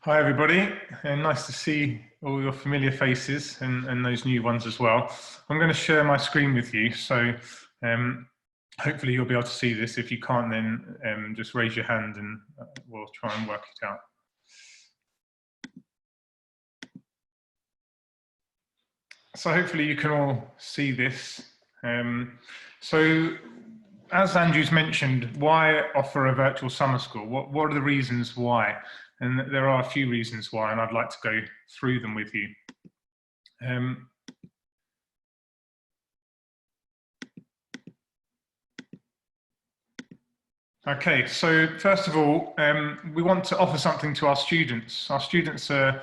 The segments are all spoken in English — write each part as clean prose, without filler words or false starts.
Hi everybody, and nice to see all your familiar faces and those new ones as well. I'm going to share my screen with you, so hopefully you'll be able to see this. If you can't, then just raise your hand and we'll try and work it out. So hopefully you can all see this. So as Andrew's mentioned, why offer a virtual summer school? What are the reasons why? And there are a few reasons why, and I'd like to go through them with you. Okay, so first of all, we want to offer something to our students. Our students are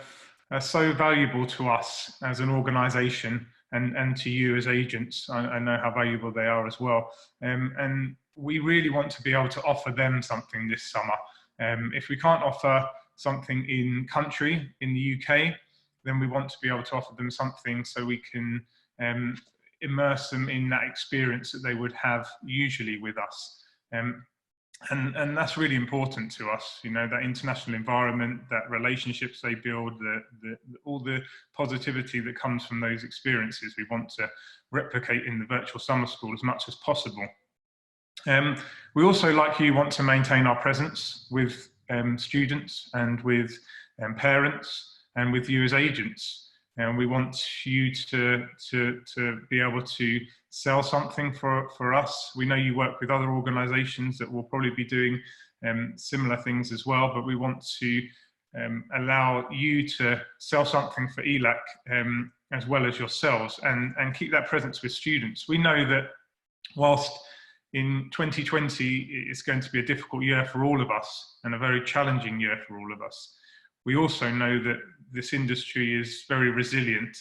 so valuable to us as an organisation and to you as agents. I know how valuable they are as well. And we really want to be able to offer them something this summer. If we can't offer something in country, in the UK, then we want to be able to offer them something so we can immerse them in that experience that they would have usually with us. And that's really important to us, you know, that international environment, that relationships they build, all the positivity that comes from those experiences we want to replicate in the virtual summer school as much as possible. We also, like you, want to maintain our presence with students and with parents and with you as agents. And we want you to be able to sell something for us. We know you work with other organisations that will probably be doing similar things as well, but we want to allow you to sell something for Elac as well as yourselves and keep that presence with students. We know that whilst in 2020 it's going to be a difficult year for all of us and a very challenging year for all of us, we also know that this industry is very resilient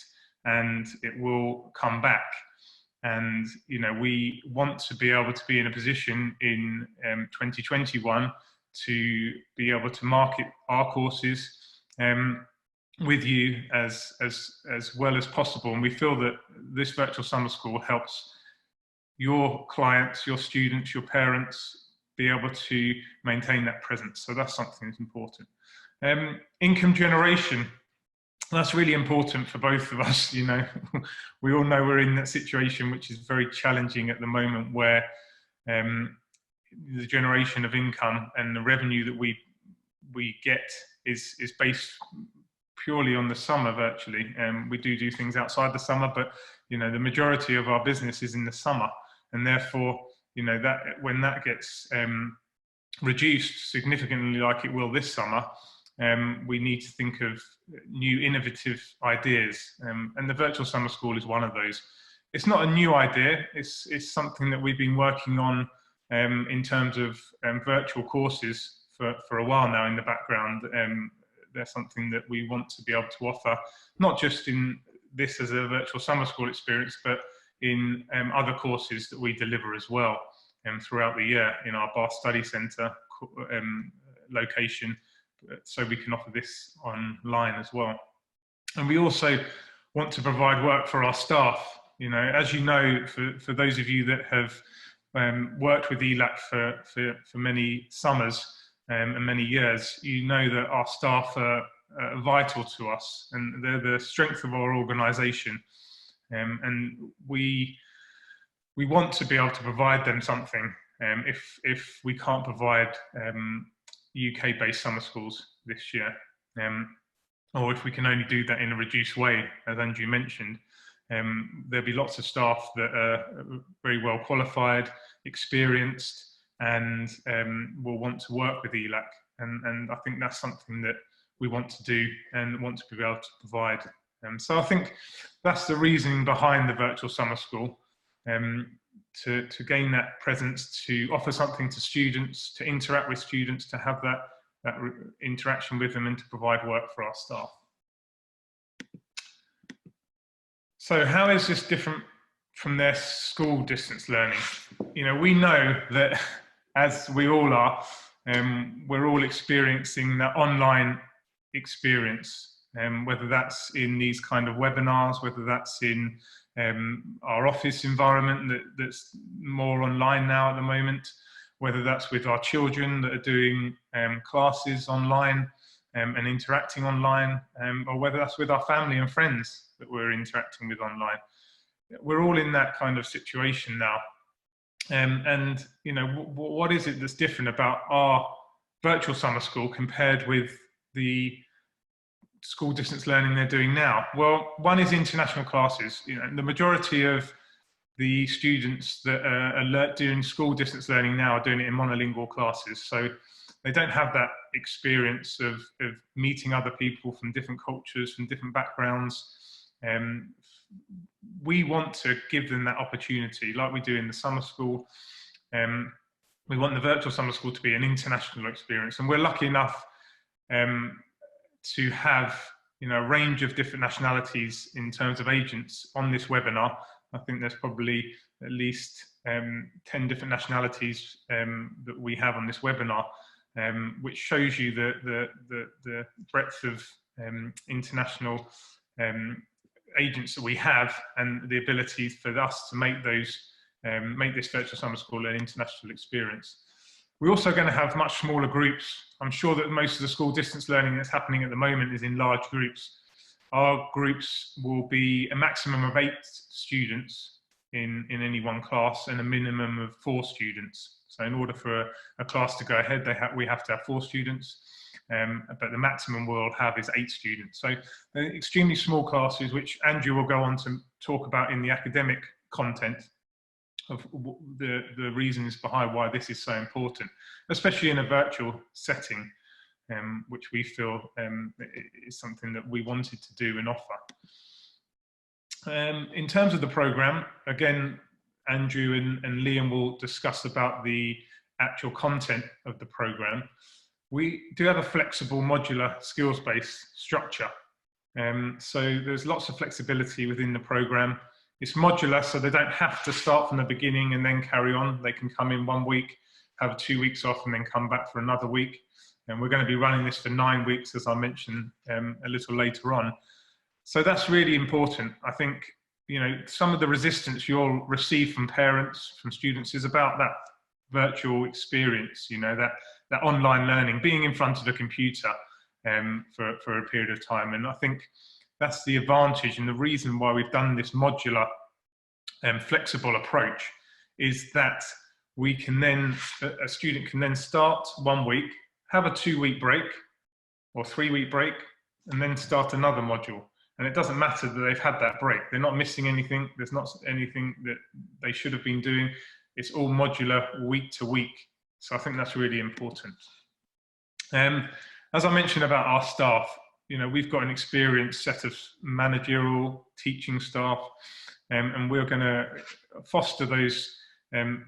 and it will come back. And, you know, we want to be able to be in a position in 2021 to be able to market our courses with you as well as possible. And we feel that this virtual summer school helps your clients, your students, your parents be able to maintain that presence. So that's something that's important. Income generation, that's really important for both of us. You know, we all know we're in that situation which is very challenging at the moment, where the generation of income and the revenue that we get is based purely on the summer virtually. We do things outside the summer, but you know, the majority of our business is in the summer, and therefore, you know, that when that gets reduced significantly like it will this summer, we need to think of new innovative ideas, and the virtual summer school is one of those. It's not a new idea, it's something that we've been working on in terms of virtual courses for a while now in the background. There's something that we want to be able to offer, not just in this as a virtual summer school experience, but in other courses that we deliver as well throughout the year in our Bath Study Centre location, so we can offer this online as well. And we also want to provide work for our staff. You know, as you know, for those of you that have worked with Elac for many summers and many years, you know that our staff are vital to us and they're the strength of our organisation. And we want to be able to provide them something if we can't provide UK-based summer schools this year, or if we can only do that in a reduced way, as Andrew mentioned. There'll be lots of staff that are very well qualified, experienced, and will want to work with Elac. And I think that's something that we want to do and want to be able to provide. So I think that's the reasoning behind the virtual summer school, to gain that presence, to offer something to students, to interact with students, to have that interaction with them, and to provide work for our staff. So how is this different from their school distance learning? You know, we know that, as we all are, we're all experiencing that online experience, whether that's in these kind of webinars, whether that's in our office environment that's more online now at the moment, whether that's with our children that are doing classes online, and interacting online, or whether that's with our family and friends that we're interacting with online. We're all in that kind of situation now. And you know, what is it that's different about our virtual summer school compared with the school distance learning they're doing now? Well, one is international classes. You know, the majority of the students that are doing school distance learning now are doing it in monolingual classes. So they don't have that experience of meeting other people from different cultures, from different backgrounds. We want to give them that opportunity, like we do in the summer school. We want the virtual summer school to be an international experience, and we're lucky enough to have, you know, a range of different nationalities in terms of agents on this webinar. I think there's probably at least 10 different nationalities that we have on this webinar, which shows you the breadth of international agents that we have, and the ability for us to make those make this virtual summer school an international experience. We're also going to have much smaller groups. I'm sure that most of the school distance learning that's happening at the moment is in large groups. Our groups will be a maximum of 8 students in any one class, and a minimum of 4 students. So in order for a class to go ahead, we have to have 4 students, but the maximum we'll have is 8 students. So they're extremely small classes, which Andrew will go on to talk about in the academic content of the reasons behind why this is so important, especially in a virtual setting, which we feel is something that we wanted to do and offer. In terms of the programme, again, Andrew and Liam will discuss about the actual content of the programme. We do have a flexible modular skills-based structure. So there's lots of flexibility within the programme. It's modular, so they don't have to start from the beginning and then carry on. They can come in 1 week, have 2 weeks off, and then come back for another week. And we're going to be running this for 9 weeks, as I mentioned a little later on. So that's really important. I think, you know, some of the resistance you'll receive from parents, from students, is about that virtual experience, you know, that online learning, being in front of a computer for a period of time. And I think that's the advantage, and the reason why we've done this modular and flexible approach is that we can then, a student can then start 1 week, have a 2-week break or 3-week break, and then start another module. And it doesn't matter that they've had that break. They're not missing anything. There's not anything that they should have been doing. It's all modular, week to week. So I think that's really important. As I mentioned about our staff, you know, we've got an experienced set of managerial teaching staff, and we're going to foster those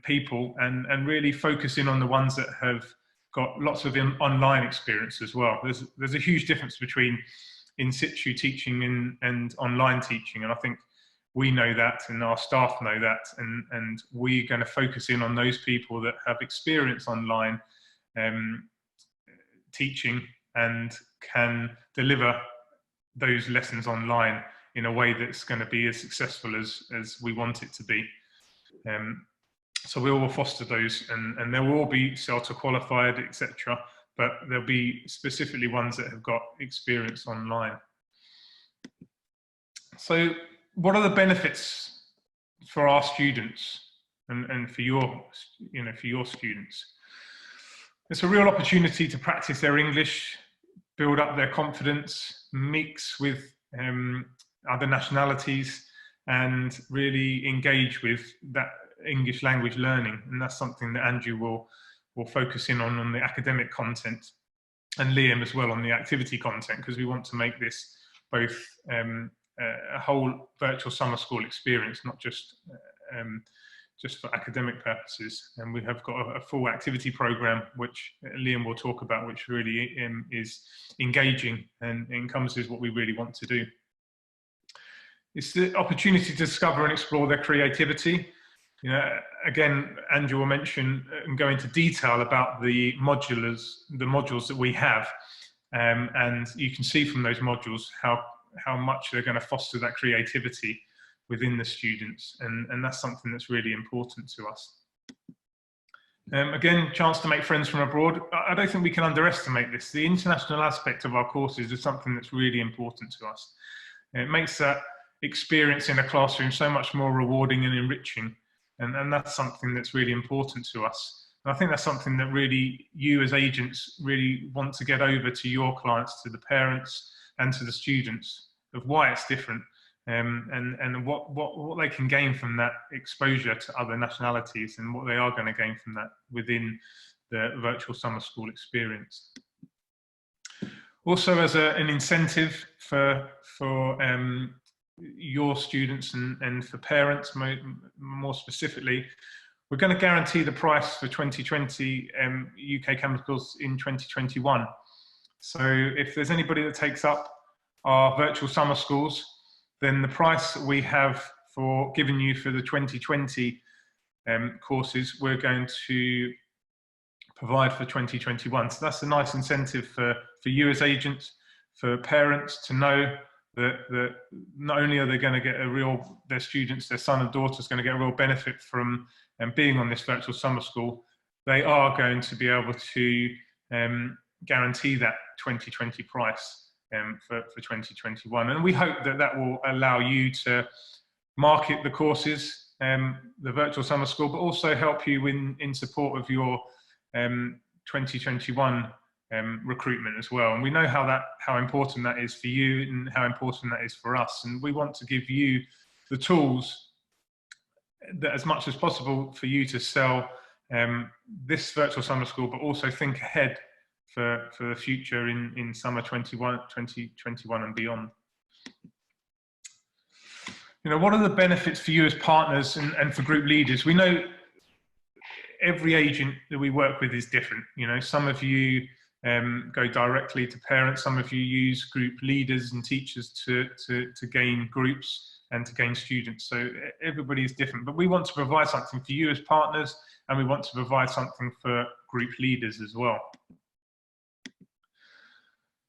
people and really focus in on the ones that have got lots of online experience as well. There's a huge difference between in situ teaching and online teaching, and I think we know that, and our staff know that, and we're going to focus in on those people that have experience online teaching and can deliver those lessons online in a way that's going to be as successful as we want it to be. So we will foster those, and they will all be CELTA qualified, etc. But there'll be specifically ones that have got experience online. So what are the benefits for our students and for your, you know, for your students? It's a real opportunity to practice their English, build up their confidence, mix with other nationalities, and really engage with that English language learning. And that's something that Andrew will focus in on the academic content, and Liam as well on the activity content, because we want to make this both a whole virtual summer school experience, not just for academic purposes. And we have got a full activity program, which Liam will talk about, which really is engaging and encompasses what we really want to do. It's the opportunity to discover and explore their creativity. You know, again, Andrew will mention and go into detail about the modules that we have, and you can see from those modules how much they're going to foster that creativity within the students, and that's something that's really important to us. Again, chance to make friends from abroad. I don't think we can underestimate this. The international aspect of our courses is something that's really important to us. It makes that experience in a classroom so much more rewarding and enriching. And that's something that's really important to us. And I think that's something that really you as agents really want to get over to your clients, to the parents and to the students, of why it's different, and what they can gain from that exposure to other nationalities, and what they are going to gain from that within the virtual summer school experience. Also, as an incentive for your students and for parents, more specifically, we're going to guarantee the price for 2020 UK chemicals in 2021. So if there's anybody that takes up our virtual summer schools, then the price we have for giving you for the 2020 courses, we're going to provide for 2021. So that's a nice incentive for you as agents, for parents to know that not only are they going to get their students, their son and daughter is going to get a real benefit from being on this virtual summer school, they are going to be able to guarantee that 2020 price for 2021. And we hope that that will allow you to market the courses, the virtual summer school, but also help you in support of your 2021 recruitment as well. And we know how important that is for you and how important that is for us. And we want to give you the tools that, as much as possible, for you to sell this virtual summer school, but also think ahead for the future in summer 2021 and beyond. You know, what are the benefits for you as partners and for group leaders? We know every agent that we work with is different. You know, some of you go directly to parents, some of you use group leaders and teachers to gain groups and to gain students. So everybody is different, but we want to provide something for you as partners, and we want to provide something for group leaders as well.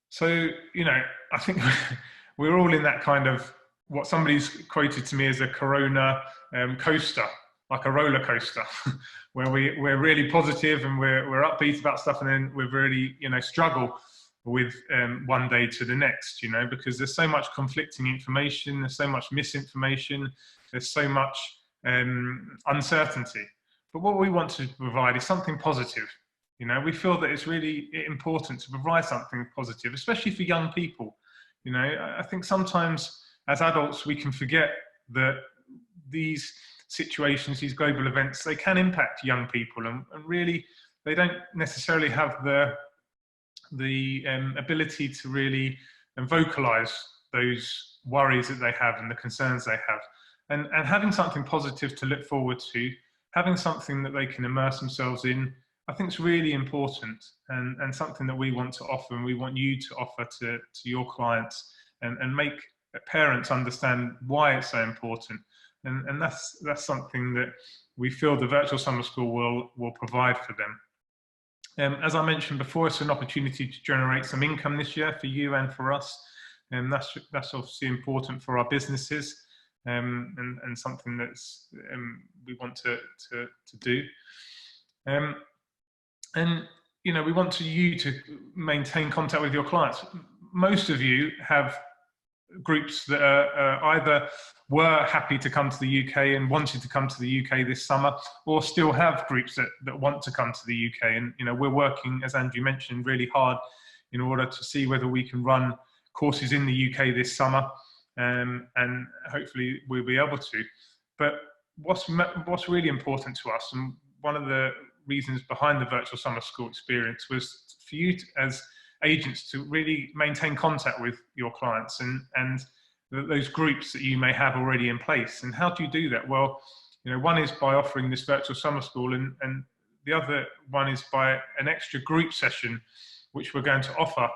So, you know, I think we're all in that kind of, what somebody's quoted to me as a Corona coaster, like a roller coaster, where we're really positive and we're upbeat about stuff, and then we really, you know, struggle with one day to the next, you know, because there's so much conflicting information, there's so much misinformation, there's so much uncertainty. But what we want to provide is something positive. You know, we feel that it's really important to provide something positive, especially for young people. You know, I think sometimes as adults we can forget that these situations, these global events, they can impact young people, and really they don't necessarily have the ability to really vocalize those worries that they have and the concerns they have. And having something positive to look forward to, having something that they can immerse themselves in, I think it's really important, and something that we want to offer, and we want you to offer to your clients, and make parents understand why it's so important. And that's something that we feel the virtual summer school will provide for them. As I mentioned before, it's an opportunity to generate some income this year for you and for us, and that's obviously important for our businesses, and something that's we want to do. And you know, we want you to maintain contact with your clients. Most of you have groups that are either were happy to come to the UK and wanted to come to the UK this summer, or still have groups that want to come to the UK. And you know, we're working, as Andrew mentioned, really hard in order to see whether we can run courses in the UK this summer, and hopefully we'll be able to. But what's really important to us, and one of the reasons behind the virtual summer school experience, was for you as agents to really maintain contact with your clients and those groups that you may have already in place. And how do you do that? Well, you know, one is by offering this virtual summer school, and the other one is by an extra group session, which we're going to offer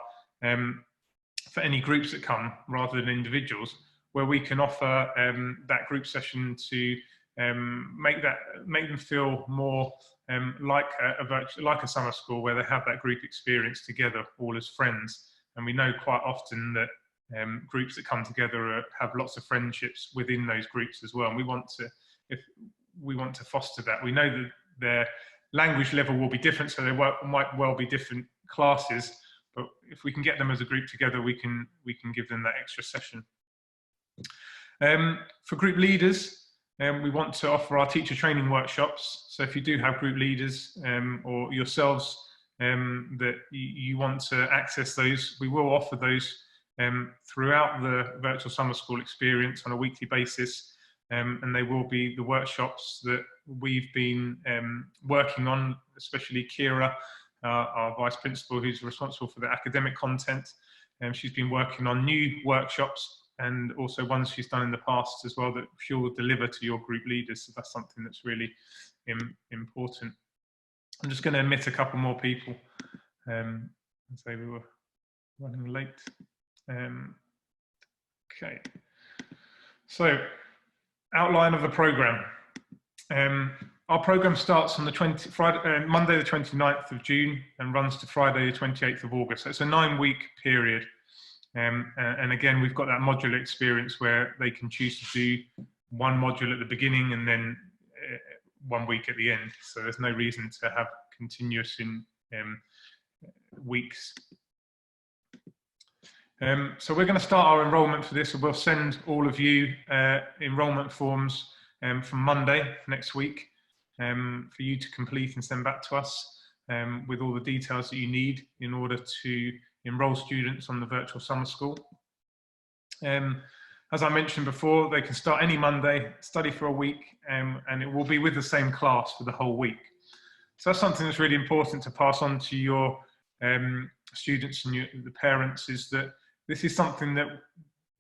for any groups that come rather than individuals, where we can offer that group session to make them feel more like a summer school, where they have that group experience together, all as friends. And we know quite often that groups that come together have lots of friendships within those groups as well. And we want to foster that. We know that they're language level will be different, so there might well be different classes, but if we can get them as a group together, we can give them that extra session. For group leaders, we want to offer our teacher training workshops. So if you do have group leaders or yourselves that you want to access those, we will offer those throughout the virtual summer school experience on a weekly basis. And they will be the workshops that we've been working on, especially Kira, our vice principal, who's responsible for the academic content. She's been working on new workshops and also ones she's done in the past as well that she'll deliver to your group leaders. So that's something that's really important. I'm just going to admit a couple more people. Say we were running late. Okay. So, outline of the program. Our program starts on the Monday the 29th of June and runs to Friday the 28th of August. So it's a 9-week period. And again, we've got that modular experience where they can choose to do one module at the beginning and then 1 week at the end. So there's no reason to have continuous in weeks. So we're going to start our enrolment for this. We'll send all of you enrolment forms from Monday next week for you to complete and send back to us with all the details that you need in order to enroll students on the virtual summer school. As I mentioned before, they can start any Monday, study for a week, and it will be with the same class for the whole week. So that's something that's really important to pass on to your students and the parents, is that this is something that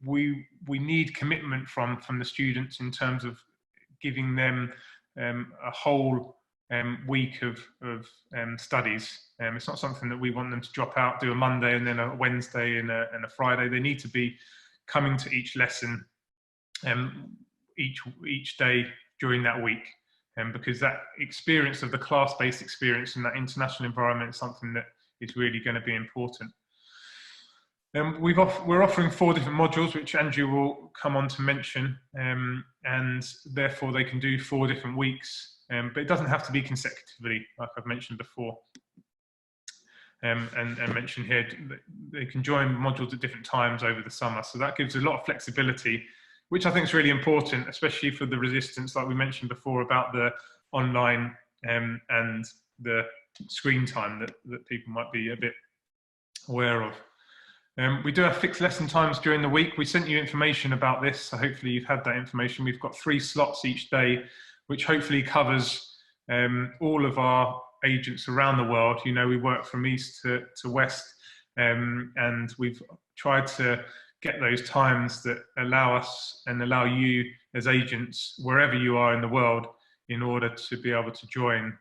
we need commitment from the students in terms of giving them a whole week of studies. It's not something that we want them to drop out, do a Monday and then a Wednesday and a Friday. They need to be coming to each lesson each day during that week, because that experience of the class-based experience in that international environment is something that is really going to be important. We're offering 4 different modules, which Andrew will come on to mention, and therefore they can do 4 different weeks, but it doesn't have to be consecutively, like I've mentioned before. And mentioned here, they can join modules at different times over the summer, so that gives a lot of flexibility, which I think is really important, especially for the resistance, like we mentioned before, about the online and the screen time that people might be a bit aware of. We do have fixed lesson times during the week. We sent you information about this, so hopefully you've had that information. We've got 3 slots each day, which hopefully covers all of our agents around the world. You know, we work from east to west, and we've tried to get those times that allow us and allow you as agents, wherever you are in the world, in order to be able to join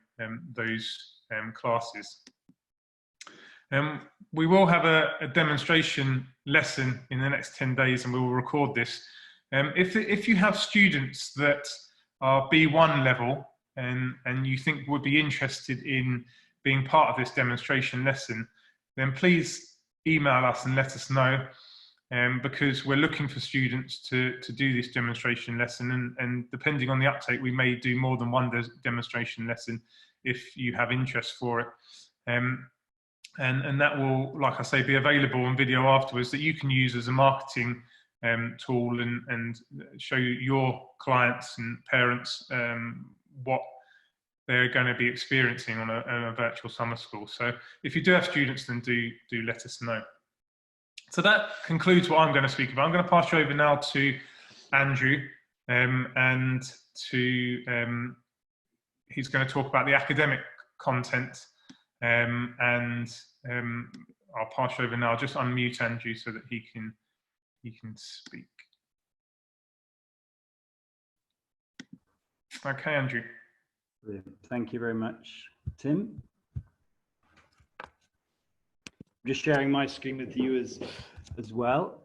those classes. We will have a demonstration lesson in the next 10 days, and we will record this. If you have students that are B1 level and you think would be interested in being part of this demonstration lesson, then please email us and let us know, because we're looking for students to do this demonstration lesson, and depending on the uptake, we may do more than one demonstration lesson if you have interest for it. And that will, like I say, be available on video afterwards that you can use as a marketing tool and show your clients and parents what they're going to be experiencing on a virtual summer school. So if you do have students, then do let us know. So that concludes what I'm going to speak about. I'm going to pass you over now to Andrew, and he's going to talk about the academic content. I'll pass you over now. I'll just unmute Andrew so that he can speak. Okay, Andrew. Brilliant. Thank you very much, Tim. I'm just sharing my screen with you as well.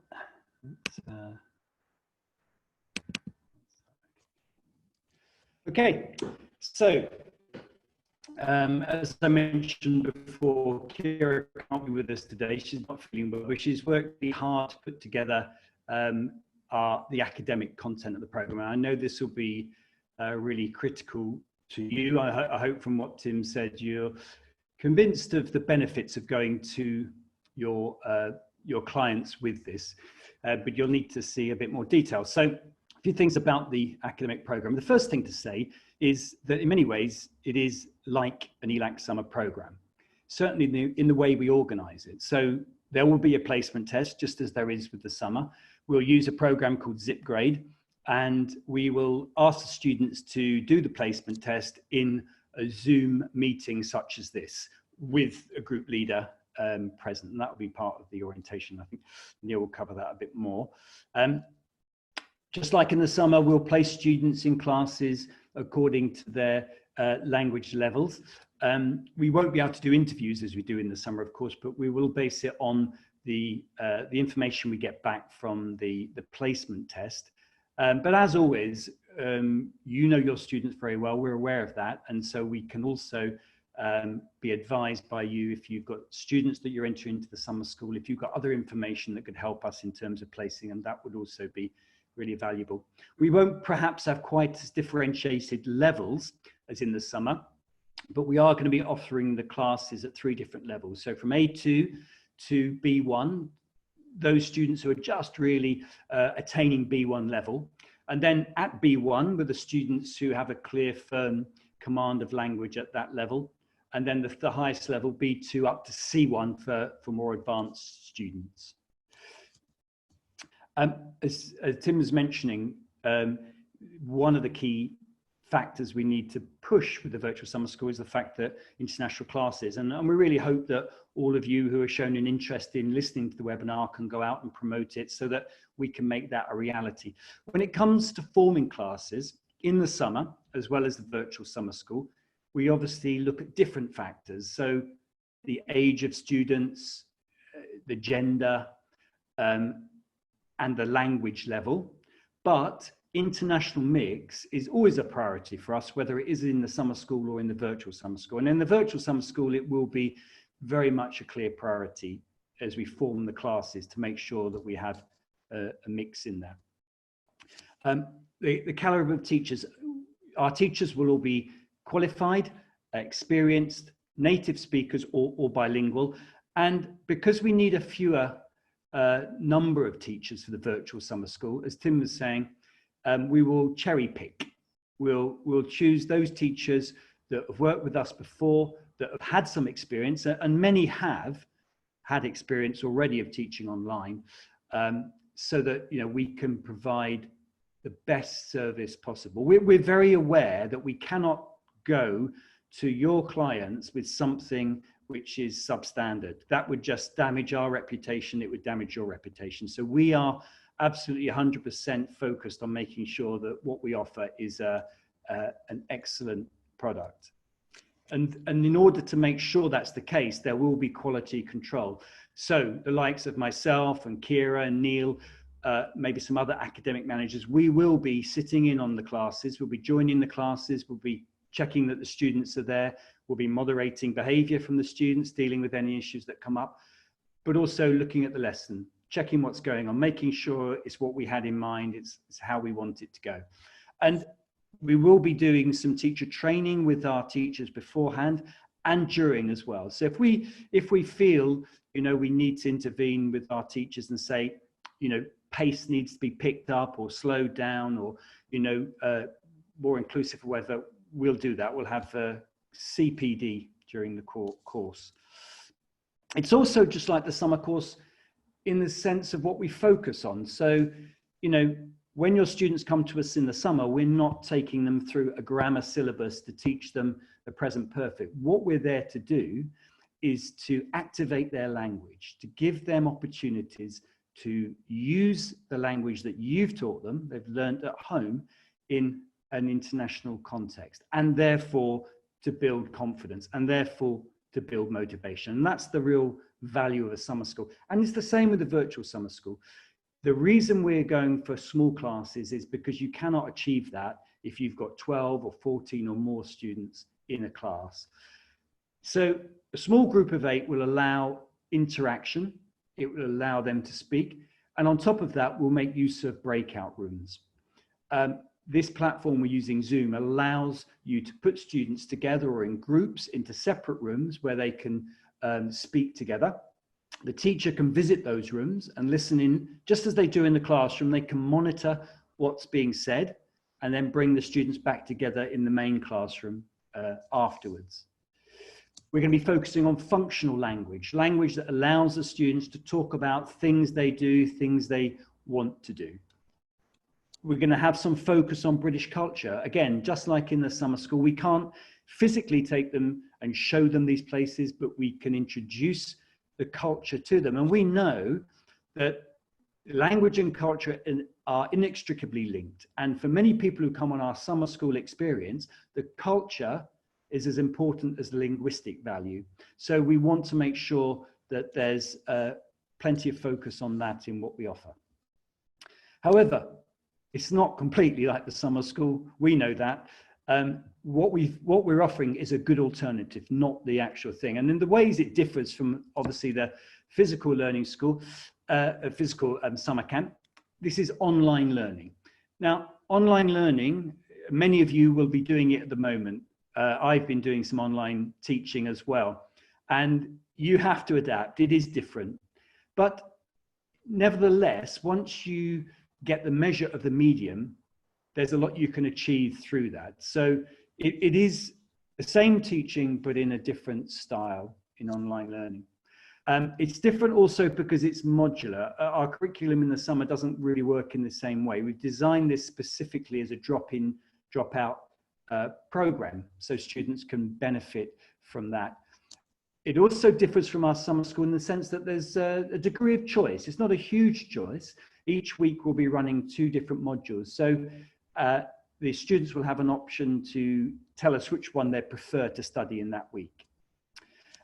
Okay, so as I mentioned before, Kira can't be with us today. She's not feeling well, but she's worked really hard to put together the academic content of the program. And I know this will be really critical to you. I hope from what Tim said, you're convinced of the benefits of going to your clients with this, but you'll need to see a bit more detail. So a few things about the academic program. The first thing to say is that in many ways, it is like an Elac summer program, certainly in the way we organize it. So there will be a placement test, just as there is with the summer. We'll use a program called Zip Grade, and we will ask the students to do the placement test in a Zoom meeting such as this, with a group leader present, and that will be part of the orientation. I think Neil will cover that a bit more. Just like in the summer, we'll place students in classes according to their language levels. We won't be able to do interviews as we do in the summer, of course, but we will base it on the information we get back from the placement test. But as always, you know your students very well. We're aware of that, and so we can also be advised by you if you've got students that you're entering into the summer school. If you've got other information that could help us in terms of placing them, that would also be really valuable. We won't perhaps have quite as differentiated levels as in the summer, but we are going to be offering the classes at 3 different levels. So from A2 to B1, those students who are just really attaining B1 level. And then at B1, with the students who have a clear, firm command of language at that level. And then the highest level, B2 up to C1 for more advanced students. As Tim was mentioning, one of the key factors we need to push with the virtual summer school is the fact that international classes, and we really hope that all of you who have shown an interest in listening to the webinar can go out and promote it so that we can make that a reality. When it comes to forming classes in the summer, as well as the virtual summer school, we obviously look at different factors. So the age of students, the gender, and the language level, but international mix is always a priority for us, whether it is in the summer school or in the virtual summer school. And in the virtual summer school, it will be very much a clear priority as we form the classes to make sure that we have a mix in there. The caliber of teachers, our teachers will all be qualified, experienced, native speakers or bilingual. And because we need a fewer number of teachers for the virtual summer school, as Tim was saying, we will cherry pick. We'll choose those teachers that have worked with us before, that have had some experience, and many have had experience already of teaching online, so that we can provide the best service possible. We're very aware that we cannot go to your clients with something which is substandard. That would just damage our reputation. It would damage your reputation. So we are absolutely 100% focused on making sure that what we offer is an excellent product. And in order to make sure that's the case, there will be quality control. So the likes of myself and Kira and Neil, maybe some other academic managers, we will be sitting in on the classes. We'll be joining the classes. We'll be checking that the students are there. We'll be moderating behavior from the students, dealing with any issues that come up, but also looking at the lesson, checking what's going on, making sure it's what we had in mind, it's how we want it to go. And we will be doing some teacher training with our teachers beforehand and during as well. So if we feel, we need to intervene with our teachers and say, pace needs to be picked up or slowed down, or, more inclusive weather, we'll do that. We'll have CPD during the course. It's also just like the summer course in the sense of what we focus on. So, when your students come to us in the summer, we're not taking them through a grammar syllabus to teach them the present perfect. What we're there to do is to activate their language, to give them opportunities to use the language that you've taught them, they've learned at home, in an international context, and therefore to build confidence, and therefore to build motivation. And that's the real value of a summer school. And it's the same with the virtual summer school. The reason we're going for small classes is because you cannot achieve that if you've got 12 or 14 or more students in a class. So a small group of 8 will allow interaction. It will allow them to speak. And on top of that, we'll make use of breakout rooms. this platform we're using, Zoom, allows you to put students together or in groups into separate rooms where they can speak together. The teacher can visit those rooms and listen in just as they do in the classroom. They can monitor what's being said and then bring the students back together in the main classroom afterwards. We're going to be focusing on functional language, language that allows the students to talk about things they do, things they want to do. We're going to have some focus on British culture. Again, just like in the summer school, we can't physically take them and show them these places, but we can introduce the culture to them. And we know that language and culture are inextricably linked. And for many people who come on our summer school experience, the culture is as important as the linguistic value. So we want to make sure that there's plenty of focus on that in what we offer. However, it's not completely like the summer school. We know that. What we're offering is a good alternative, not the actual thing. And in the ways it differs from obviously the physical learning school, physical summer camp, this is online learning. Now, online learning, many of you will be doing it at the moment. I've been doing some online teaching as well. And you have to adapt. It is different. But nevertheless, once you get the measure of the medium, there's a lot you can achieve through that. So it is the same teaching, but in a different style in online learning. It's different also because it's modular. Our curriculum in the summer doesn't really work in the same way. We've designed this specifically as a drop-in, drop-out program, so students can benefit from that. It also differs from our summer school in the sense that there's a degree of choice. It's not a huge choice. Each week we'll be running 2 different modules. So the students will have an option to tell us which one they prefer to study in that week.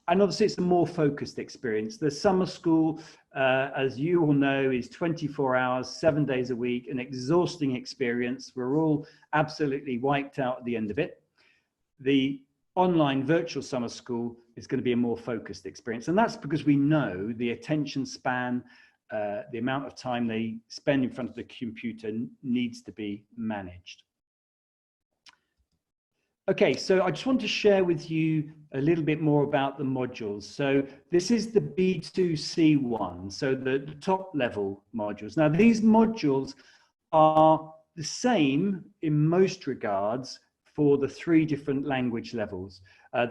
And obviously it's a more focused experience. The summer school, as you all know, is 24 hours, 7 days a week, an exhausting experience. We're all absolutely wiped out at the end of it. The online virtual summer school is going to be a more focused experience. And that's because we know the attention span, the amount of time they spend in front of the computer needs to be managed. Okay, so I just want to share with you a little bit more about the modules. So this is the B2C1, so the top level modules. Now these modules are the same in most regards for the 3 different language levels.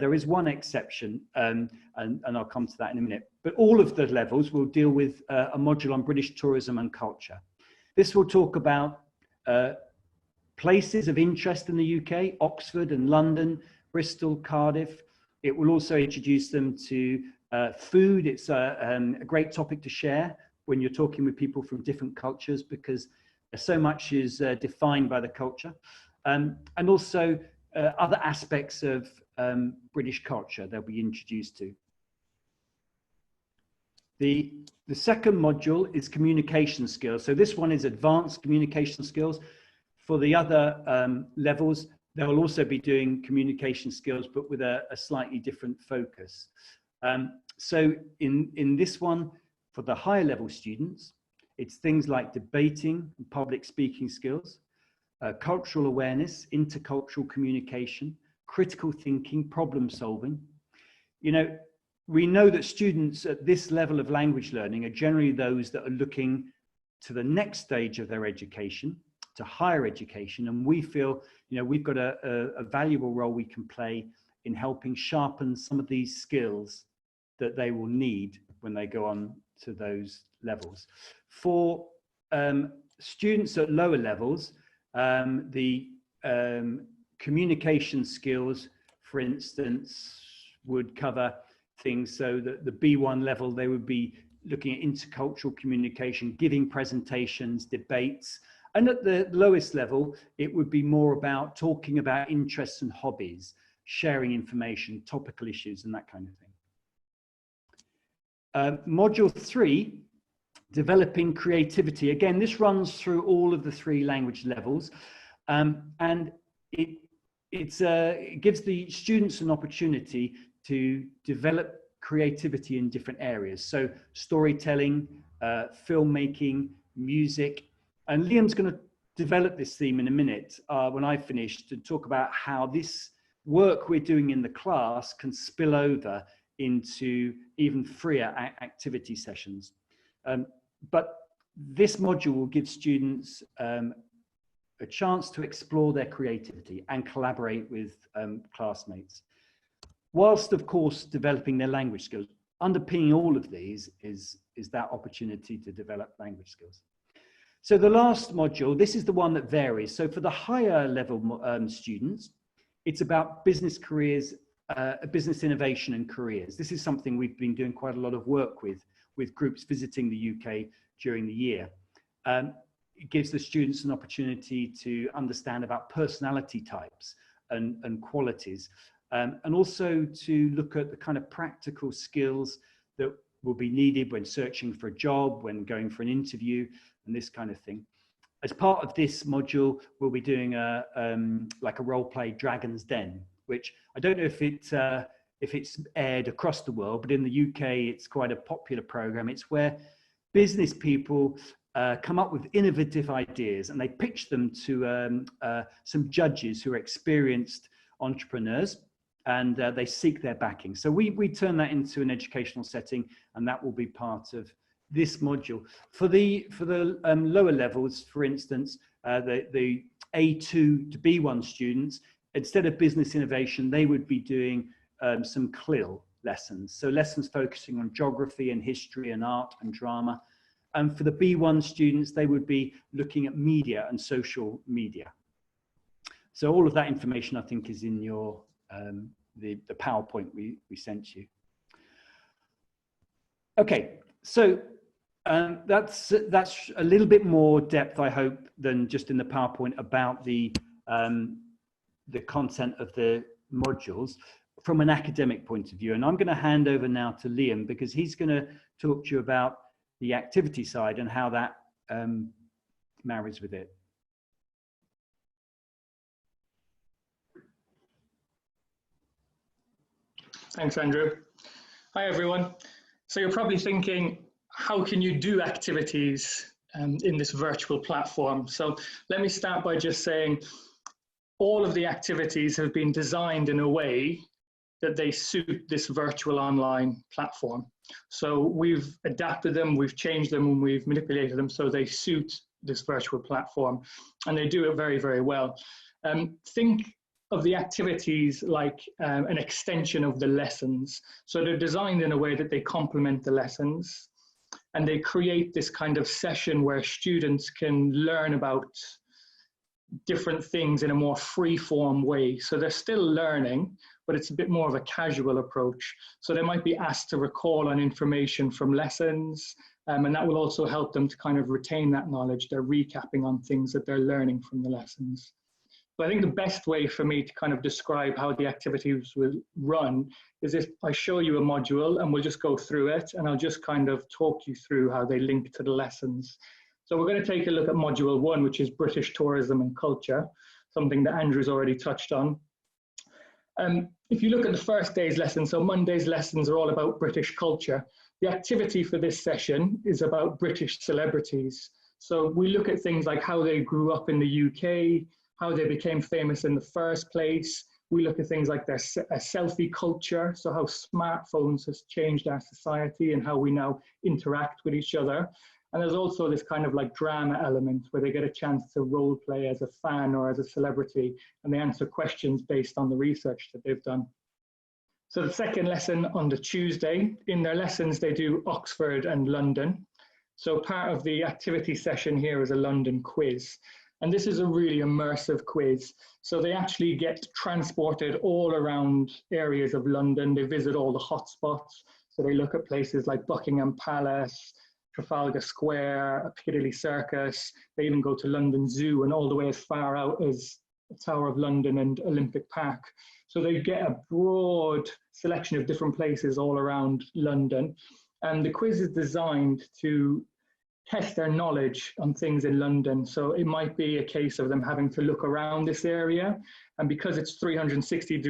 There is one exception, and I'll come to that in a minute. But all of the levels will deal with a module on British tourism and culture. This will talk about places of interest in the UK, Oxford and London, Bristol, Cardiff. It will also introduce them to food. It's a great topic to share when you're talking with people from different cultures, because so much is defined by the culture. And also other aspects of British culture they'll be introduced to. The second module is communication skills. So this one is advanced communication skills. For the other levels, they will also be doing communication skills, but with a slightly different focus. So in this one, for the higher level students, it's things like debating and public speaking skills, cultural awareness, intercultural communication, critical thinking, problem solving. You know, we know that students at this level of language learning are generally those that are looking to the next stage of their education, to higher education, and we feel, you know, we've got a valuable role we can play in helping sharpen some of these skills that they will need when they go on to those levels. For students at lower levels, the communication skills, for instance, would cover things so that the B1 level, they would be looking at intercultural communication, giving presentations, debates. And at the lowest level, it would be more about talking about interests and hobbies, sharing information, topical issues, and that kind of thing. Module 3, developing creativity. Again, this runs through all of the 3 language levels, and it gives the students an opportunity to develop creativity in different areas. So storytelling, filmmaking, music. And Liam's going to develop this theme in a minute when I finished, to talk about how this work we're doing in the class can spill over into even freer activity sessions. But this module will give students a chance to explore their creativity and collaborate with classmates, whilst of course developing their language skills. Underpinning all of these is that opportunity to develop language skills. So the last module, this is the one that varies. So for the higher level students, it's about business careers, business innovation and careers. This is something we've been doing quite a lot of work with groups visiting the UK during the year. It gives the students an opportunity to understand about personality types and qualities, and also to look at the kind of practical skills that will be needed when searching for a job, when going for an interview, and this kind of thing. As part of this module, we'll be doing like a role play Dragon's Den, which I don't know if it's aired across the world, but in the UK, it's quite a popular program. It's where business people come up with innovative ideas and they pitch them to some judges who are experienced entrepreneurs, and they seek their backing. So we turn that into an educational setting, and that will be part of this module. For the lower levels, for instance, the A2 to B1 students, instead of business innovation, they would be doing some CLIL lessons. So lessons focusing on geography and history and art and drama. And for the B1 students, they would be looking at media and social media. So all of that information, I think, is in your the PowerPoint we sent you. Okay, so that's a little bit more depth, I hope, than just in the PowerPoint about the content of the modules from an academic point of view. And I'm going to hand over now to Liam, because he's going to talk to you about the activity side and how that marries with it. Thanks, Andrew. Hi, everyone. So you're probably thinking, how can you do activities in this virtual platform? So let me start by just saying all of the activities have been designed in a way that they suit this virtual online platform. So we've adapted them, we've changed them, and we've manipulated them so they suit this virtual platform, and they do it very, very well. Think of the activities like an extension of the lessons. So they're designed in a way that they complement the lessons, and they create this kind of session where students can learn about different things in a more free-form way. So they're still learning, but it's a bit more of a casual approach. So they might be asked to recall on information from lessons, and that will also help them to kind of retain that knowledge. They're recapping on things that they're learning from the lessons. But I think the best way for me to kind of describe how the activities will run is if I show you a module and we'll just go through it, and I'll just kind of talk you through how they link to the lessons. So we're going to take a look at module 1, which is British tourism and culture, something that Andrew's already touched on. If you look at the first day's lesson, so Monday's lessons are all about British culture. The activity for this session is about British celebrities. So we look at things like how they grew up in the UK, how they became famous in the first place. We look at things like their selfie culture, so how smartphones has changed our society and how we now interact with each other. And there's also this kind of like drama element where they get a chance to role play as a fan or as a celebrity, and they answer questions based on the research that they've done. So the second lesson on the Tuesday, in their lessons, they do Oxford and London. So part of the activity session here is a London quiz. And this is a really immersive quiz. So they actually get transported all around areas of London. They visit all the hotspots. So they look at places like Buckingham Palace, Trafalgar Square, Piccadilly Circus. They even go to London Zoo and all the way as far out as the Tower of London and Olympic Park. So they get a broad selection of different places all around London. And the quiz is designed to test their knowledge on things in London. So it might be a case of them having to look around this area. And because it's 360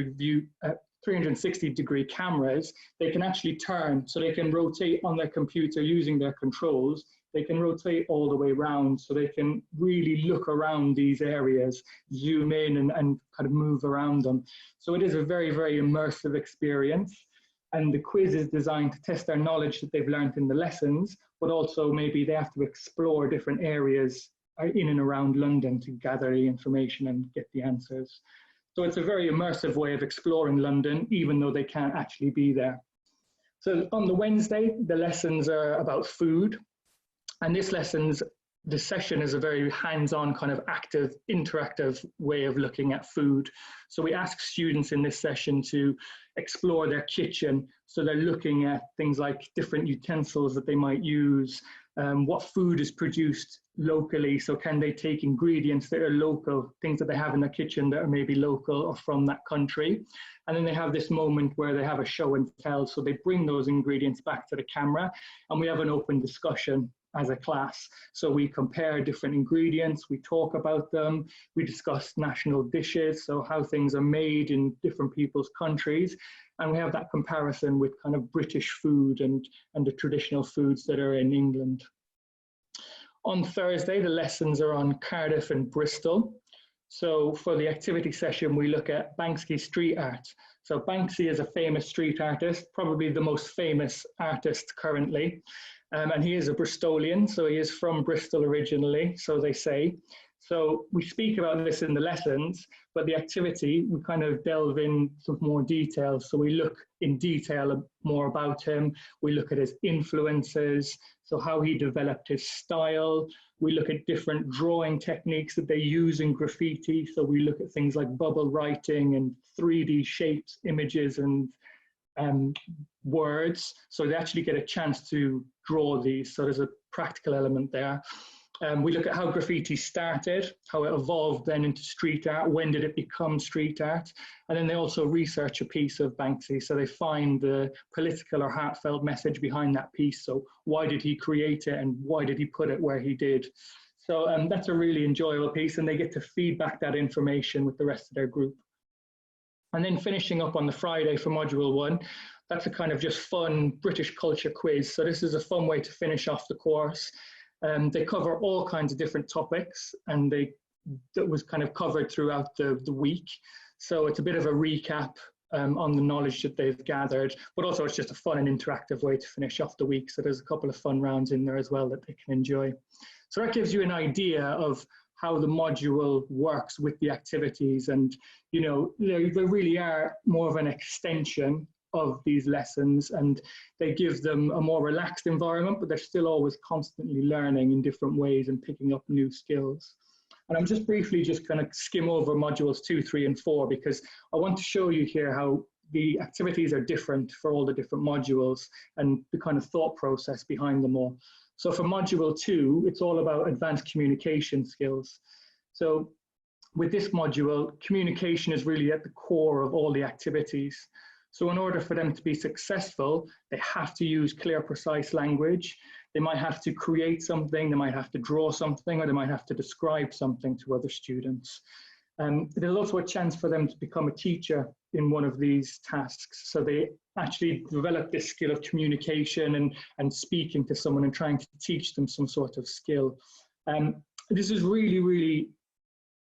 360-degree cameras, they can actually turn, so they can rotate on their computer using their controls. They can rotate all the way around, so they can really look around these areas, zoom in and kind of move around them. So it is a very, very immersive experience. And the quiz is designed to test their knowledge that they've learned in the lessons, but also maybe they have to explore different areas in and around London to gather the information and get the answers. So it's a very immersive way of exploring London, even though they can't actually be there. So on the Wednesday, the lessons are about food. And this session is a very hands-on kind of active, interactive way of looking at food. So we ask students in this session to explore their kitchen. So they're looking at things like different utensils that they might use, what food is produced locally. So can they take ingredients that are local, things that they have in their kitchen that are maybe local or from that country. And then they have this moment where they have a show and tell. So they bring those ingredients back to the camera and we have an open discussion as a class. So we compare different ingredients, we talk about them, we discuss national dishes, so how things are made in different people's countries. And we have that comparison with kind of British food and the traditional foods that are in England. On Thursday, the lessons are on Cardiff and Bristol. So for the activity session, we look at Banksy street art. So Banksy is a famous street artist, probably the most famous artist currently. And he is a Bristolian, so he is from Bristol originally, so they say. So we speak about this in the lessons, but the activity, we kind of delve in some more detail. So we look in detail more about him. We look at his influences, so how he developed his style. We look at different drawing techniques that they use in graffiti. So we look at things like bubble writing and 3D shapes, images, and words. So they actually get a chance to draw these. So there's a practical element there. We look at how graffiti started, how it evolved then into street art, when did it become street art, and then they also research a piece of Banksy, so they find the political or heartfelt message behind that piece. So why did he create it and why did he put it where he did? So that's a really enjoyable piece, and they get to feed back that information with the rest of their group. And then finishing up on the Friday for Module 1, that's a kind of just fun British culture quiz. So this is a fun way to finish off the course. They cover all kinds of different topics, and that was kind of covered throughout the week. So it's a bit of a recap on the knowledge that they've gathered, but also it's just a fun and interactive way to finish off the week. So there's a couple of fun rounds in there as well that they can enjoy. So that gives you an idea of how the module works with the activities, and you know, they really are more of an extension of these lessons, and they give them a more relaxed environment, but they're still always constantly learning in different ways and picking up new skills. And I'm just briefly just going to skim over modules 2, 3, and 4, because I want to show you here how the activities are different for all the different modules and the kind of thought process behind them all. So for module 2, it's all about advanced communication skills. So with this module, communication is really at the core of all the activities. So in order for them to be successful, they have to use clear, precise language. They might have to create something, they might have to draw something, or they might have to describe something to other students. There's also a chance for them to become a teacher in one of these tasks. So they actually develop this skill of communication and speaking to someone and trying to teach them some sort of skill. This is really, really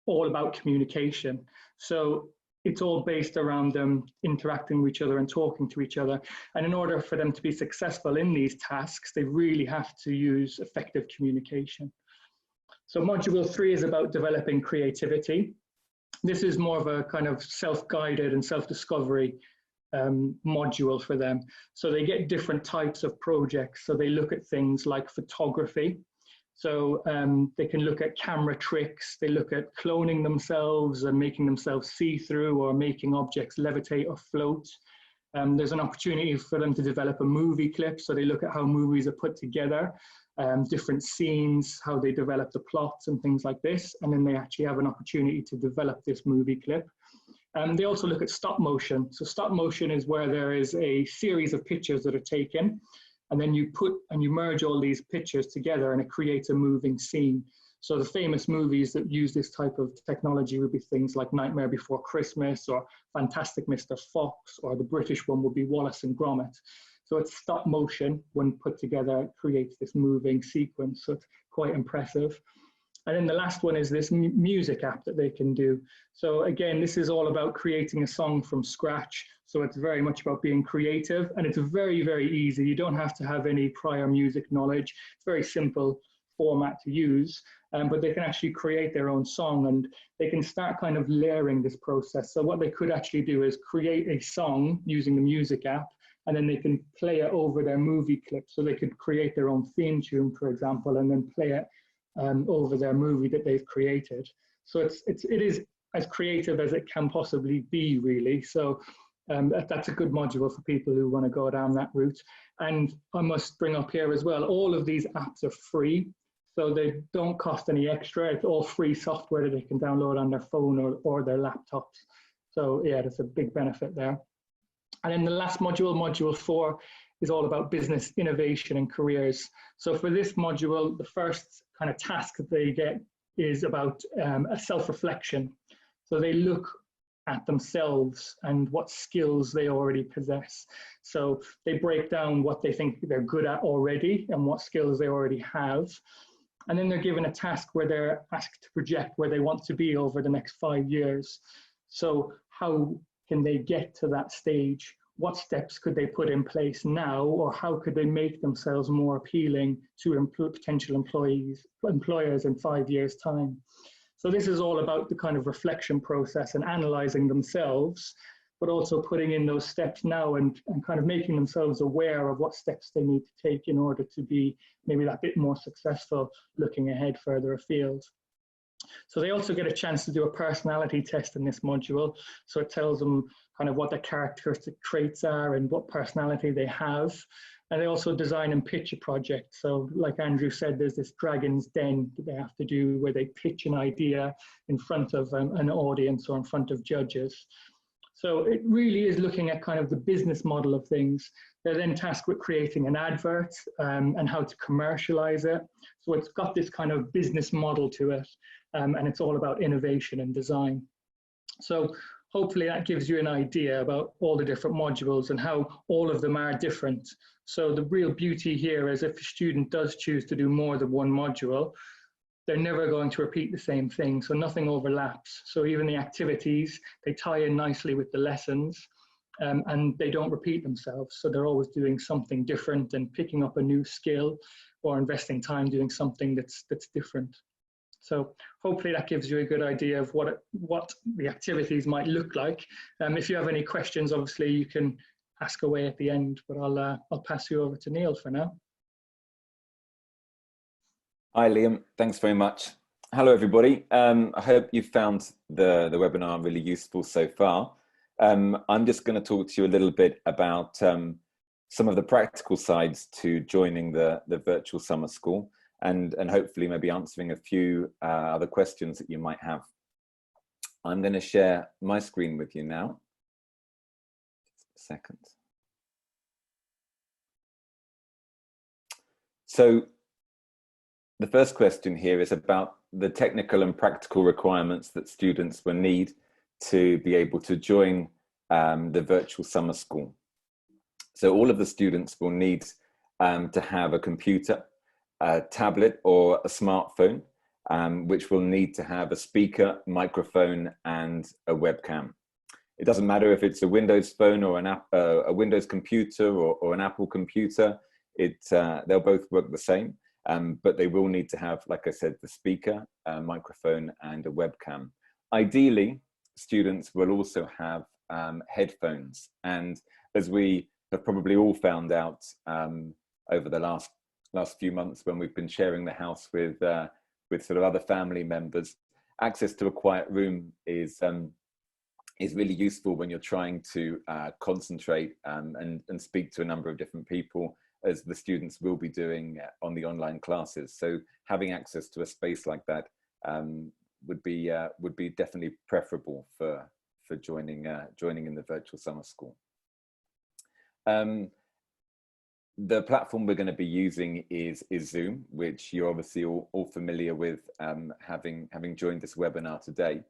all about communication. So it's all based around them interacting with each other and talking to each other. And in order for them to be successful in these tasks, they really have to use effective communication. So module 3 is about developing creativity. This is more of a kind of self-guided and self-discovery module for them. So they get different types of projects. So they look at things like photography. So they can look at camera tricks, they look at cloning themselves and making themselves see-through or making objects levitate or float. There's an opportunity for them to develop a movie clip, so they look at how movies are put together, different scenes, how they develop the plots and things like this, and then they actually have an opportunity to develop this movie clip. They also look at stop motion. So stop motion is where there is a series of pictures that are taken, and then you merge all these pictures together and it creates a moving scene. So the famous movies that use this type of technology would be things like Nightmare Before Christmas or Fantastic Mr. Fox, or the British one would be Wallace and Gromit. So it's stop motion when put together, it creates this moving sequence. So it's quite impressive. And then the last one is this music app that they can do. So again, this is all about creating a song from scratch. So it's very much about being creative, and it's very, very easy. You don't have to have any prior music knowledge. It's very simple format to use, but they can actually create their own song, and they can start kind of layering this process. So what they could actually do is create a song using the music app, and then they can play it over their movie clip. So they could create their own theme tune, for example, and then play it over their movie that they've created. So it is as creative as it can possibly be, really. So that's a good module for people who want to go down that route. And I must bring up here as well, all of these apps are free, so they don't cost any extra. It's all free software that they can download on their phone or their laptops. So yeah, that's a big benefit there. And then the last module, module 4, is all about business innovation and careers. So for this module, the first kind of task that they get is about a self-reflection. So they look at themselves and what skills they already possess. So they break down what they think they're good at already and what skills they already have. And then they're given a task where they're asked to project where they want to be over the next 5 years. So how can they get to that stage? What steps could they put in place now, or how could they make themselves more appealing to potential employers in 5 years' time? So this is all about the kind of reflection process and analyzing themselves, but also putting in those steps now and kind of making themselves aware of what steps they need to take in order to be maybe that bit more successful looking ahead further afield. So they also get a chance to do a personality test in this module. So it tells them kind of what their characteristic traits are and what personality they have. And they also design and pitch a project. So like Andrew said, there's this Dragon's Den that they have to do where they pitch an idea in front of an audience or in front of judges. So it really is looking at kind of the business model of things. They're then tasked with creating an advert and how to commercialize it. So it's got this kind of business model to it, and it's all about innovation and design. So hopefully that gives you an idea about all the different modules and how all of them are different. So the real beauty here is if a student does choose to do more than one module, they're never going to repeat the same thing, so nothing overlaps. So even the activities, they tie in nicely with the lessons, and they don't repeat themselves. So they're always doing something different and picking up a new skill or investing time doing something that's different. So hopefully that gives you a good idea of what the activities might look like. If you have any questions, obviously you can ask away at the end, but I'll pass you over to Neil for now. Hi, Liam. Thanks very much. Hello, everybody. I hope you found the webinar really useful so far. I'm just going to talk to you a little bit about some of the practical sides to joining the virtual summer school and hopefully maybe answering a few other questions that you might have. I'm going to share my screen with you now. Just a second. So, the first question here is about the technical and practical requirements that students will need to be able to join the virtual summer school. So all of the students will need to have a computer, a tablet or a smartphone, which will need to have a speaker, microphone and a webcam. It doesn't matter if it's a Windows phone or a Windows computer or an Apple computer, they'll both work the same. But they will need to have, like I said, the speaker, a microphone and a webcam. Ideally, students will also have headphones. And as we have probably all found out over the last few months when we've been sharing the house with sort of other family members, access to a quiet room is really useful when you're trying to concentrate and speak to a number of different people, as the students will be doing on the online classes. So having access to a space like that would be definitely preferable for joining in the virtual summer school. the platform we're going to be using is Zoom, which you're obviously all familiar with, having joined this webinar today.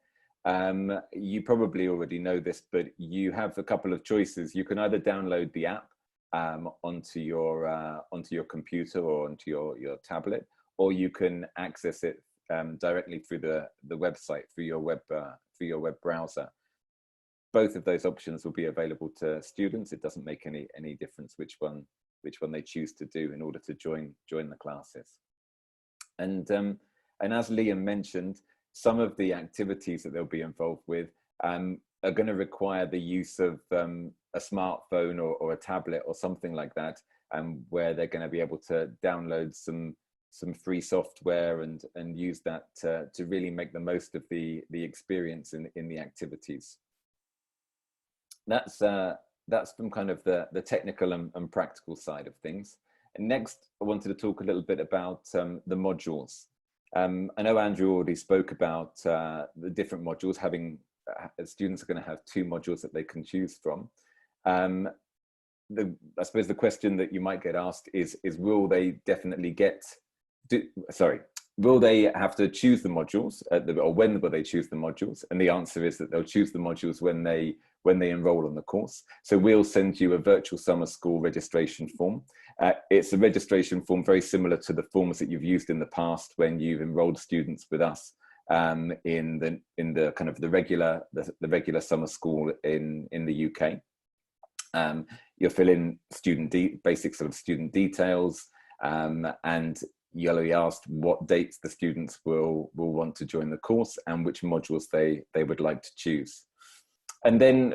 You probably already know this, but you have a couple of choices. You can either download the app onto your computer or onto your tablet, or you can access it directly through the website, through your web browser. Both of those options will be available to students. It doesn't make any difference which one they choose to do in order to join the classes. And as Liam mentioned, some of the activities that they'll be involved with are going to require the use of a smartphone or a tablet or something like that, where they're going to be able to download some free software and use that to really make the most of the experience in the activities. That's from kind of the technical and practical side of things. And next, I wanted to talk a little bit about the modules. I know Andrew already spoke about the different modules. Having students are going to have 2 modules that they can choose from. I suppose the question that you might get asked is will they definitely will they have to choose the modules or when will they choose the modules? And the answer is that they'll choose the modules when they enroll on the course. So we'll send you a virtual summer school registration form. It's a registration form very similar to the forms that you've used in the past when you've enrolled students with us in the kind of the regular summer school in the UK. You'll fill in basic sort of student details, and you'll be asked what dates the students will want to join the course and which modules they would like to choose. And then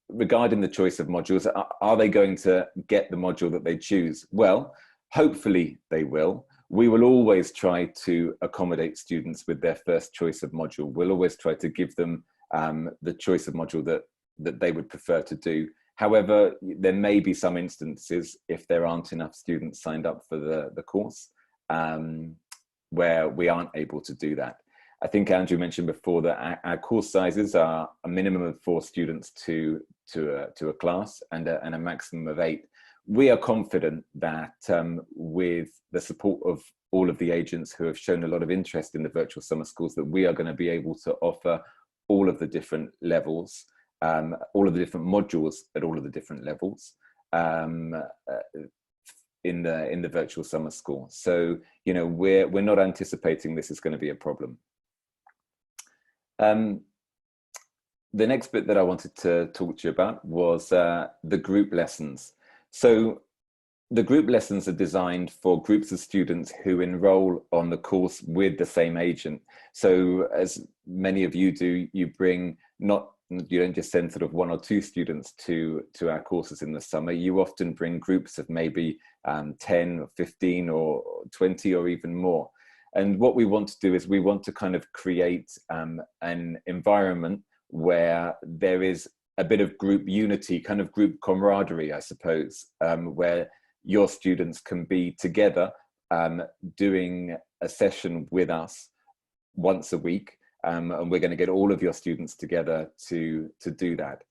regarding the choice of modules, are they going to get the module that they choose? Well, hopefully they will. We will always try to accommodate students with their first choice of module. We'll always try to give them the choice of module that they would prefer to do. However, there may be some instances, if there aren't enough students signed up for the course, where we aren't able to do that. I think Andrew mentioned before that our course sizes are a minimum of 4 students to a class and a maximum of 8. We are confident that with the support of all of the agents who have shown a lot of interest in the virtual summer schools, that we are going to be able to offer all of the different levels, all of the different modules at all of the different levels in the virtual summer school. So, you know, we're not anticipating this is going to be a problem. The next bit that I wanted to talk to you about was the group lessons. So the group lessons are designed for groups of students who enroll on the course with the same agent. So as many of you do, you don't just send sort of 1 or 2 students to our courses in the summer. You often bring groups of maybe 10 or 15 or 20 or even more. And what we want to do is we want to kind of create an environment where there is a bit of group unity, kind of group camaraderie, I suppose, where your students can be together doing a session with us once a week. And we're going to get all of your students together to do that.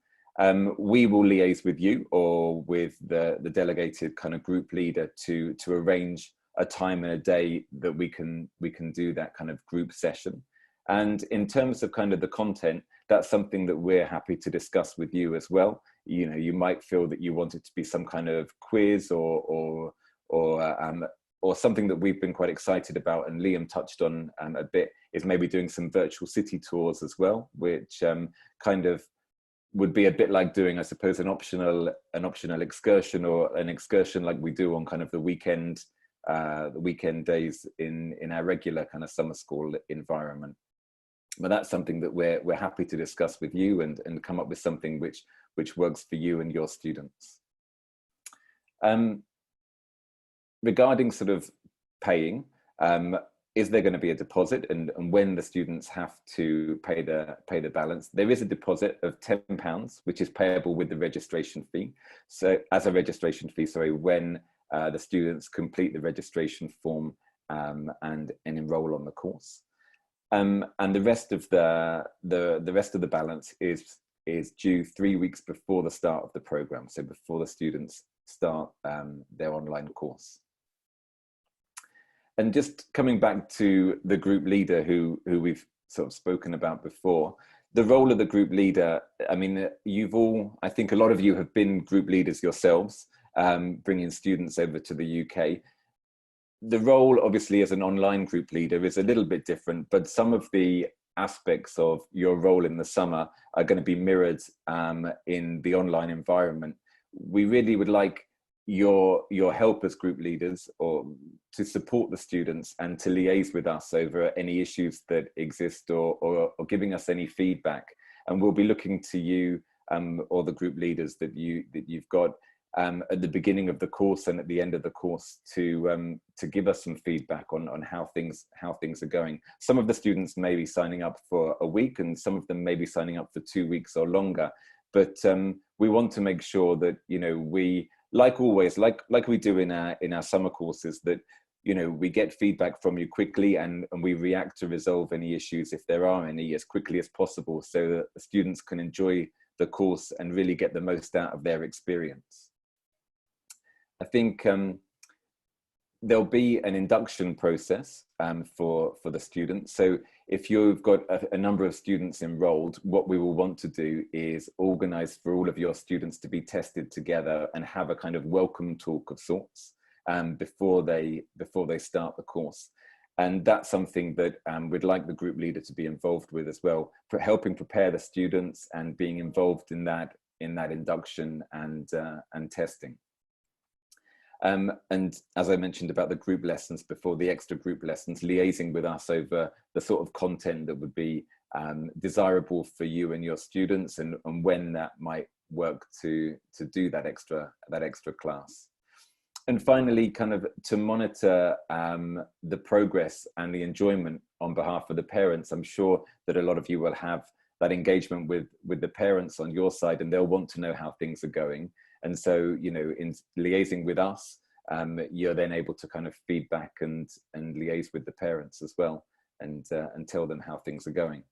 We will liaise with you or with the delegated kind of group leader to arrange a time and a day that we can do that kind of group session. And in terms of kind of the content, that's something that we're happy to discuss with you as well. You know, you might feel that you want it to be some kind of quiz or something that we've been quite excited about, and Liam touched on a bit, is maybe doing some virtual city tours as well, which kind of would be a bit like doing, I suppose, an optional excursion, or an excursion like we do on kind of the weekend days in our regular kind of summer school environment. But that's something that we're happy to discuss with you and come up with something which works for you and your students. Regarding sort of paying, is there going to be a deposit, and when the students have to pay the balance? There is a deposit of £10, which is payable with the registration fee. So as a registration fee, sorry, when the students complete the registration form and enroll on the course. And the rest of the balance is due 3 weeks before the start of the program, so before the students start their online course. And just coming back to the group leader who we've sort of spoken about before, the role of the group leader, I mean, I think a lot of you have been group leaders yourselves, bringing students over to the UK. The role, obviously, as an online group leader is a little bit different, but some of the aspects of your role in the summer are going to be mirrored in the online environment. We really would like your help as group leaders, or to support the students and to liaise with us over any issues that exist, or giving us any feedback. And we'll be looking to you or the group leaders that you've got at the beginning of the course and at the end of the course to give us some feedback on how things are going. Some of the students may be signing up for a week, and some of them may be signing up for 2 weeks or longer. But we want to make sure that, you know, we, like always, like we do in our summer courses, that, you know, we get feedback from you quickly, and we react to resolve any issues, if there are any, as quickly as possible, so that the students can enjoy the course and really get the most out of their experience. I think there'll be an induction process for the students. So if you've got a number of students enrolled, what we will want to do is organize for all of your students to be tested together and have a kind of welcome talk of sorts before they start the course. And that's something that we'd like the group leader to be involved with as well, for helping prepare the students and being involved in that induction and testing. And as I mentioned about the group lessons before, the extra group lessons, liaising with us over the sort of content that would be desirable for you and your students, and when that might work to do that extra class. And finally, kind of to monitor the progress and the enjoyment on behalf of the parents. I'm sure that a lot of you will have that engagement with the parents on your side, and they'll want to know how things are going. And so, you know, in liaising with us, you're then able to kind of feedback and liaise with the parents as well, and tell them how things are going.